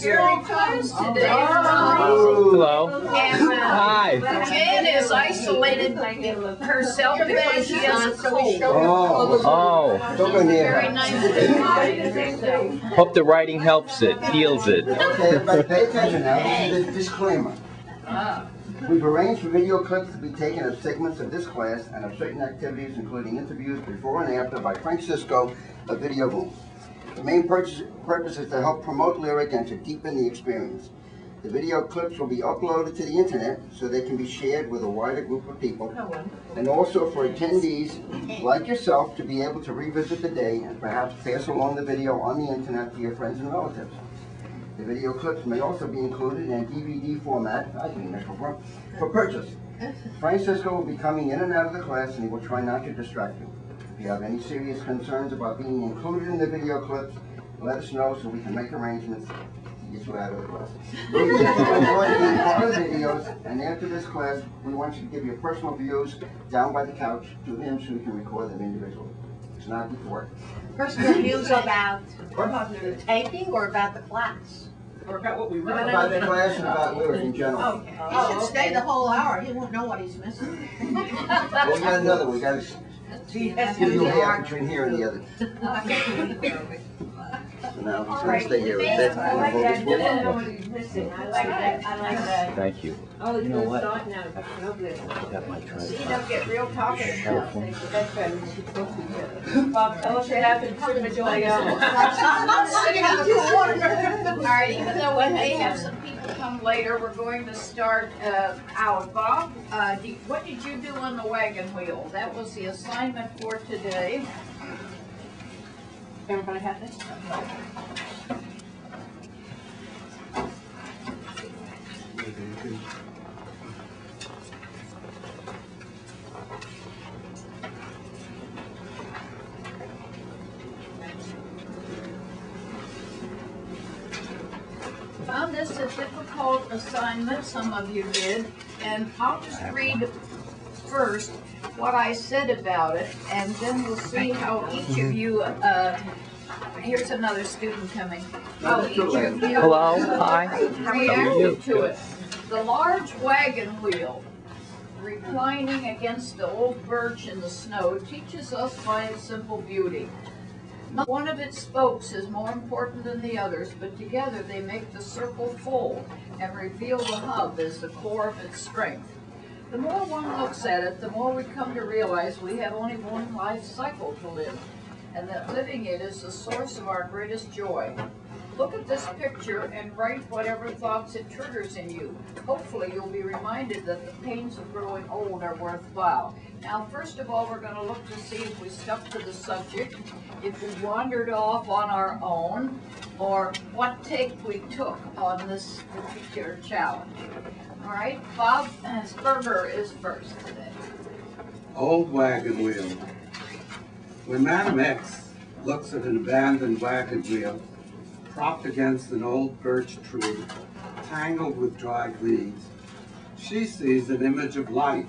Small class today. Hello. And Hi. Jan is isolated herself because she has a cold. Oh. Very nice. Hope the writing helps it, heals it. Okay, but pay attention now. This is the disclaimer. We've arranged for video clips to be taken of segments of this class and of certain activities, including interviews before and after by Frank Sisco of Videovoom. The main purpose is to help promote lyric and to deepen the experience. The video clips will be uploaded to the internet so they can be shared with a wider group of people, and also for attendees like yourself to be able to revisit the day and perhaps pass along the video on the internet to your friends and relatives. The video clips may also be included in DVD format, for purchase. Frank Sisco will be coming in and out of the class, and he will try not to distract you. If you have any serious concerns about being included in the video clips, let us know so we can make arrangements to get you out of the class. We hope you enjoy being part of the videos, and after this class, we want you to give your personal views down by the couch to him so we can record them individually. It's not before. Personal views about the taping or about the class? Or about what we wrote. About the class and about lyric in general. Okay. He should stay the whole hour. He won't know what he's missing. Well, we got another. We got to give you a gap between here and the other. So now he's going to stay here. Thank you. Oh, You know what? now. I got my tripod. You don't get real talkative. Careful. That's right. Bob, tell us what happened to the joy. I'm sitting in the corner. All right, even though we may have some people come later, we're going to start out. Bob, what did you do on the wagon wheel? That was the assignment for today. Everybody have this? Found this a difficult assignment, some of you did, and I'll just read first what I said about it, and then we'll see how each of you, here's another student coming, how each of you Hello. Hi. reacted to it. The large wagon wheel, reclining against the old birch in the snow, teaches us by its simple beauty. Not one of its spokes is more important than the others, but together they make the circle full and reveal the hub as the core of its strength. The more one looks at it, the more we come to realize we have only one life cycle to live, and that living it is the source of our greatest joy. Look at this picture and write whatever thoughts it triggers in you. Hopefully you'll be reminded that the pains of growing old are worthwhile. Now, first of all, we're going to look to see if we stuck to the subject, if we wandered off on our own, or what take we took on this particular challenge. All right, Bob Sperber is first today. Old wagon wheel. When Madam X looks at an abandoned wagon wheel propped against an old birch tree, tangled with dried leaves, she sees an image of life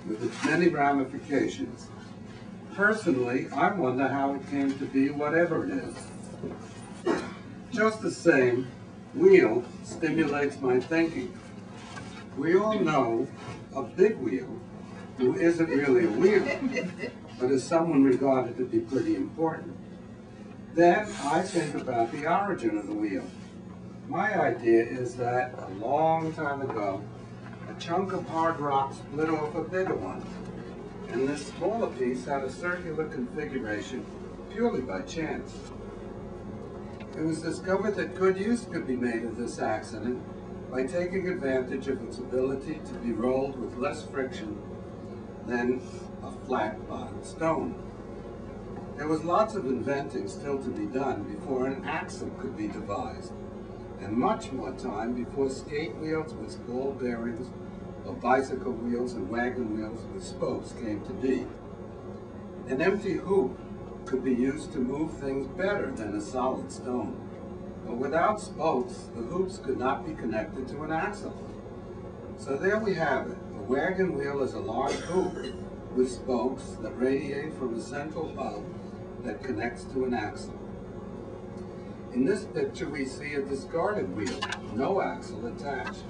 with its many ramifications. Personally, I wonder how it came to be whatever it is. Just the same, wheel stimulates my thinking. We all know a big wheel who isn't really a wheel, but is someone regarded to be pretty important. Then I think about the origin of the wheel. My idea is that a long time ago, a chunk of hard rock split off a bigger one, and this smaller piece had a circular configuration purely by chance. It was discovered that good use could be made of this accident by taking advantage of its ability to be rolled with less friction than a flat-bottomed stone. There was lots of inventing still to be done before an axle could be devised, and much more time before skate wheels with ball bearings or bicycle wheels and wagon wheels with spokes came to be. An empty hoop could be used to move things better than a solid stone, but without spokes, the hoops could not be connected to an axle. So there we have it. A wagon wheel is a large hoop with spokes that radiate from a central hub that connects to an axle. In this picture, we see a discarded wheel, no axle attached.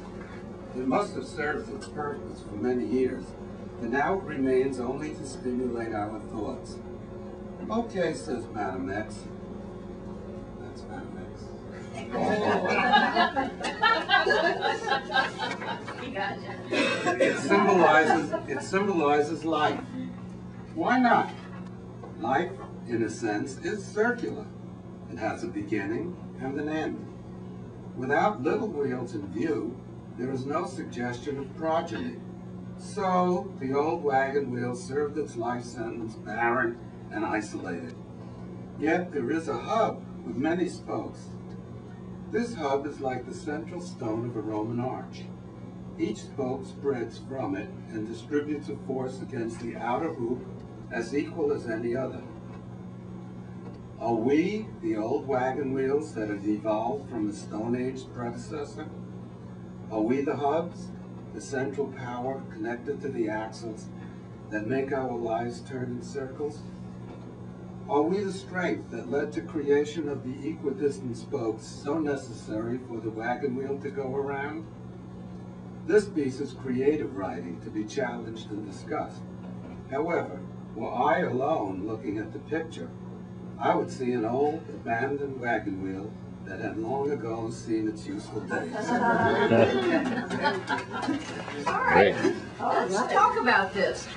It must have served its purpose for many years, and now it remains only to stimulate our thoughts. Okay, says Madam X. That's Madam X. It symbolizes life. Why not? Life, in a sense, is circular. It has a beginning and an end. Without little wheels in view, there is no suggestion of progeny. So, the old wagon wheel served its life sentence barren and isolated. Yet there is a hub with many spokes. This hub is like the central stone of a Roman arch. Each spoke spreads from it and distributes a force against the outer hoop as equal as any other. Are we the old wagon wheels that have evolved from a Stone Age predecessor? Are we the hubs, the central power connected to the axles that make our lives turn in circles? Are we the strength that led to creation of the equidistant spokes so necessary for the wagon wheel to go around? This piece is creative writing to be challenged and discussed. However, were I alone looking at the picture, I would see an old, abandoned wagon wheel that had long ago seen its useful days. All right, let's talk about this.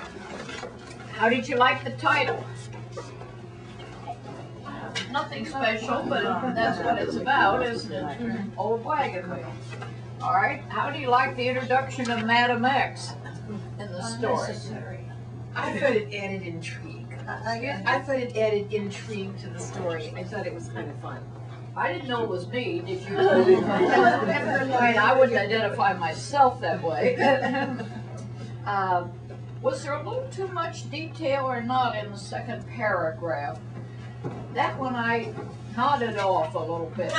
How did you like the title? Nothing special, but that's what it's about, isn't it? Old wagon wheel. All right, how do you like the introduction of Madam X in the story? I thought it added intrigue. I thought it added intrigue to the story. I thought it was kind of fun. I didn't know it was me, did you? I wouldn't identify myself that way. Was there a little too much detail or not in the second paragraph? That one I nodded off a little bit.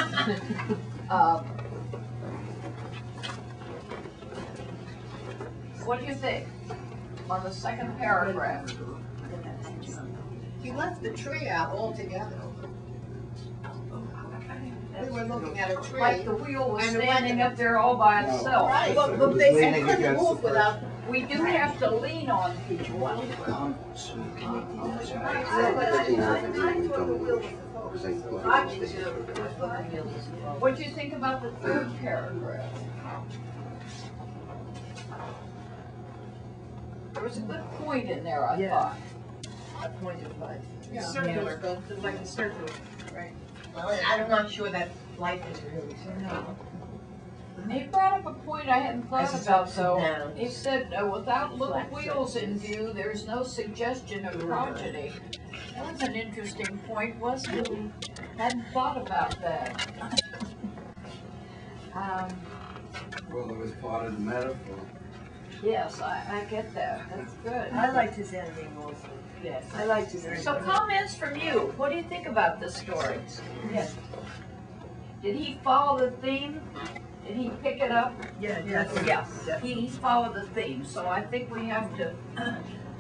What do you think on the second paragraph? You left the tree out altogether. We were looking at a tree. Like the wheel was standing up there all by itself. Right, but they said couldn't move without. We do have to lean on people. What do you think about the third paragraph? There was a good point in there, I thought. A point of life. Yeah. Circular, like a circle, right? Well, I'm not sure that life is really circular. He brought up a point I hadn't thought about, though. Down. He said, without little wheels in view, there's no suggestion of progeny. That was an interesting point, wasn't it? Hadn't thought about that. Well, it was part of the metaphor. Yes, I get that. That's good. I liked his ending also. Yes. I liked his ending. So comments from you. What do you think about this story? Yes. Did he follow the theme? Did he pick it up? Yeah, definitely. Yeah, he followed the theme, so I think we have to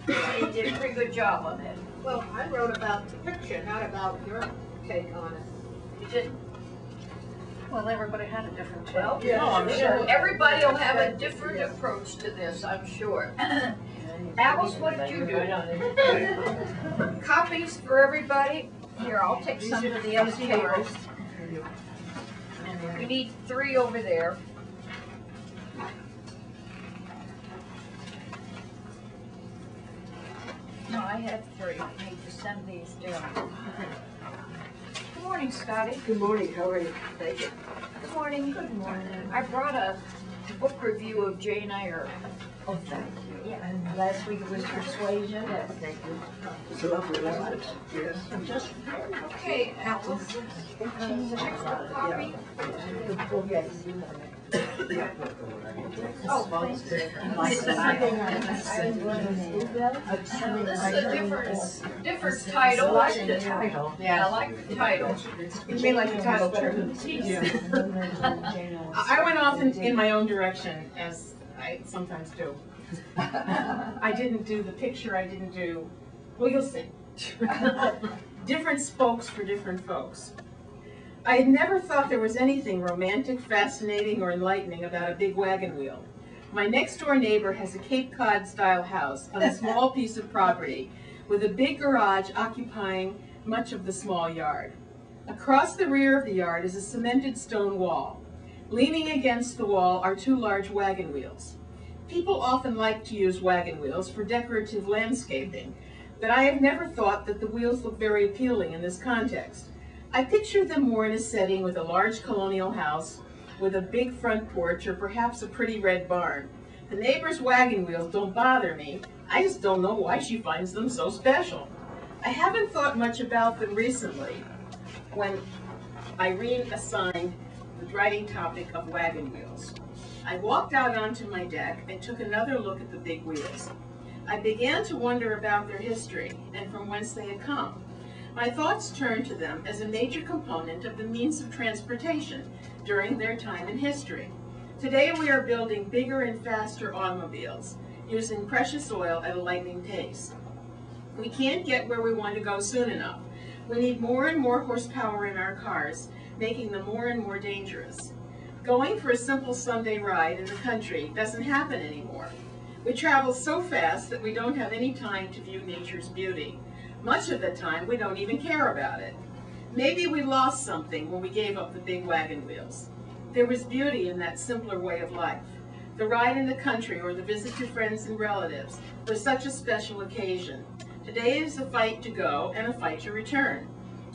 say he did a pretty good job on it. Well, I wrote about the picture, not about your take on it. You didn't? Well, everybody had a different take. Well, Yeah, I'm sure. everybody will have a different approach to this, I'm sure. Alice, what did you do? Copies for everybody? Here, I'll take some of the other tables. We need 3 over there. No, I have 3. I need to send these down. Good morning, Scotty. Good morning, how are you? Thank you. Good morning. Good morning. I brought a book review of Jane Eyre. Oh, thank you. Yeah. And last week it was Persuasion. Yes, thank you. It's a lovely language. Yes. Okay, Alice. Extra copy. Yes. Oh, this is a different title. I like the title. Yeah, I like the title. You mean like the title better than the teacher? I went off in my own direction, as I sometimes do. I didn't do the picture, I didn't do, well, you'll see. Different spokes for different folks. I had never thought there was anything romantic, fascinating, or enlightening about a big wagon wheel. My next-door neighbor has a Cape Cod-style house on a small piece of property with a big garage occupying much of the small yard. Across the rear of the yard is a cemented stone wall. Leaning against the wall are two large wagon wheels. People often like to use wagon wheels for decorative landscaping, but I have never thought that the wheels look very appealing in this context. I pictured them more in a setting with a large colonial house with a big front porch or perhaps a pretty red barn. The neighbor's wagon wheels don't bother me. I just don't know why she finds them so special. I haven't thought much about them recently when Irene assigned the writing topic of wagon wheels. I walked out onto my deck and took another look at the big wheels. I began to wonder about their history and from whence they had come. My thoughts turned to them as a major component of the means of transportation during their time in history. Today we are building bigger and faster automobiles, using precious oil at a lightning pace. We can't get where we want to go soon enough. We need more and more horsepower in our cars, making them more and more dangerous. Going for a simple Sunday ride in the country doesn't happen anymore. We travel so fast that we don't have any time to view nature's beauty. Much of the time, we don't even care about it. Maybe we lost something when we gave up the big wagon wheels. There was beauty in that simpler way of life. The ride in the country or the visit to friends and relatives was such a special occasion. Today is a fight to go and a fight to return.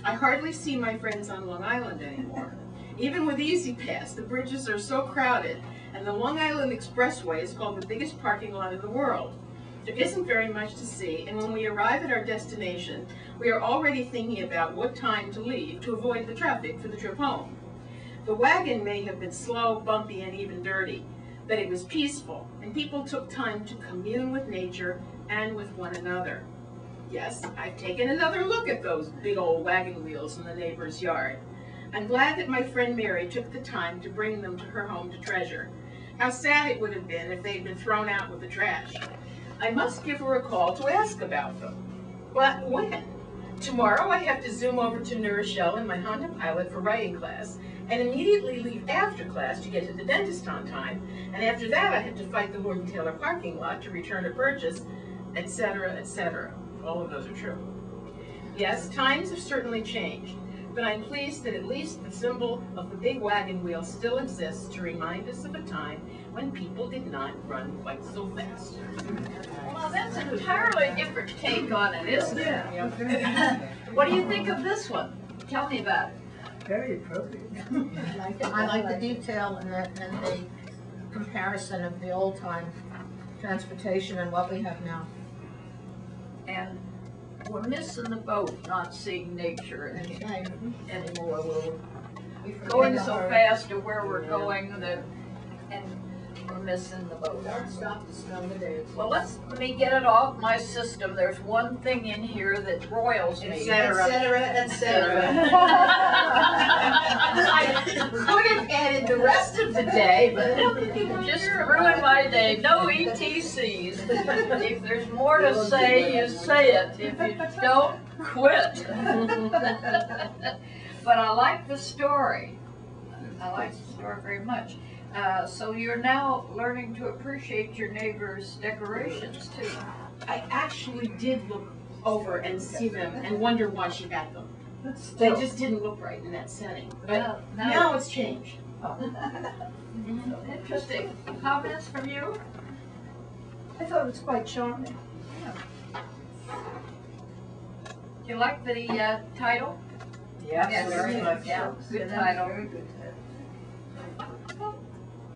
I hardly see my friends on Long Island anymore. Even with Easy Pass, the bridges are so crowded, and the Long Island Expressway is called the biggest parking lot in the world. There isn't very much to see, and when we arrive at our destination, we are already thinking about what time to leave to avoid the traffic for the trip home. The wagon may have been slow, bumpy, and even dirty, but it was peaceful, and people took time to commune with nature and with one another. Yes, I've taken another look at those big old wagon wheels in the neighbor's yard. I'm glad that my friend Mary took the time to bring them to her home to treasure. How sad it would have been if they'd been thrown out with the trash. I must give her a call to ask about them. But when? Tomorrow I have to zoom over to New Rochelle in my Honda Pilot for writing class, and immediately leave after class to get to the dentist on time, and after that I have to fight the Lord & Taylor parking lot to return a purchase, etc., etc. All of those are true. Yes, times have certainly changed, but I'm pleased that at least the symbol of the big wagon wheel still exists to remind us of a time when people did not run quite so fast. Well, that's an entirely different take on it, isn't it? What do you think of this one? Tell me about it. Very appropriate. I like the detail and the comparison of the old time transportation and what we have now. And we're missing the boat, not seeing nature anymore. We're going so fast to where we're going that, and we're missing the boat. Don't stop the snow today. Well, let me get it off my system. There's one thing in here that roils me. Etc., etc. I could have added the rest of the day, but just ruined my day. No ETCs. If there's more to say, you say it. If you don't, quit. But I like the story. I like the story very much. So you're now learning to appreciate your neighbor's decorations too. I actually did look over and see them and wonder why she got them. They just didn't look right in that setting. But now it's changed. Interesting. Comments from you? I thought it was quite charming. Do you like the title? Yes, very much. Yeah, good title.